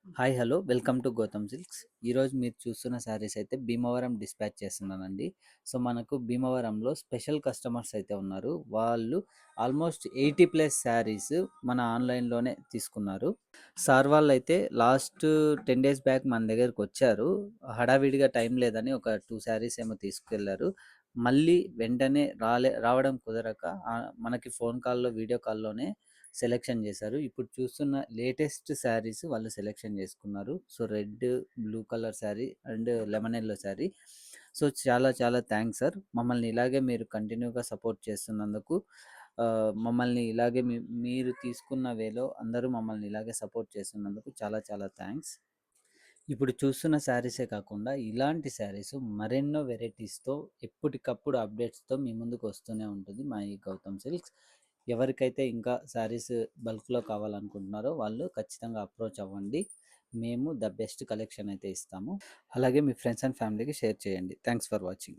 Hi hello welcome to Gautam Silks. ఈరోజు మీరు చూస్తున్న శారీస్ అయితే భీమవరం డిస్పాచ్ చేస్తున్నానండి. సో మనకు భీమవరంలో స్పెషల్ కస్టమర్స్ అయితే ఉన్నారు. వాళ్ళు ఆల్మోస్ట్ 80+ శారీస్ మన ఆన్లైన్లోనే తీసుకున్నారు. సార్ వాళ్ళు అయితే లాస్ట్ 10 days బ్యాక్ మన దగ్గరకు వచ్చారు. హడావిడిగా టైం లేదని ఒక 2 శారీస్ ఏమో తీసుకెళ్లారు. మళ్ళీ వెంటనే రావడం కుదరక మనకి ఫోన్ కాల్లో వీడియో కాల్లోనే సెలెక్షన్ చేశారు. ఇప్పుడు చూస్తున్న లేటెస్ట్ శారీస్ వాళ్ళు సెలెక్షన్ చేసుకున్నారు. So red, blue colour sari and lemon yellow sari. So చాలా చాలా థ్యాంక్స్ సార్. మమ్మల్ని ఇలాగే మీరు కంటిన్యూగా సపోర్ట్ చేస్తున్నందుకు, మమ్మల్ని ఇలాగే మీరు తీసుకున్న వేలో అందరూ మమ్మల్ని ఇలాగే సపోర్ట్ చేస్తున్నందుకు చాలా చాలా థ్యాంక్స్. ఇప్పుడు చూస్తున్న శారీసే కాకుండా ఇలాంటి శారీస్ మరెన్నో వెరైటీస్తో ఎప్పటికప్పుడు అప్డేట్స్తో మీ ముందుకు వస్తూనే ఉంటుంది మా ఈ గౌతమ్ సిల్క్స్. ఎవరికైతే ఇంకా శారీస్ బల్క్లో కావాలనుకుంటున్నారో వాళ్ళు ఖచ్చితంగా అప్రోచ్ అవ్వండి. మేము ద బెస్ట్ కలెక్షన్ అయితే ఇస్తాము. అలాగే మీ ఫ్రెండ్స్ అండ్ ఫ్యామిలీకి షేర్ చేయండి. Thanks for watching.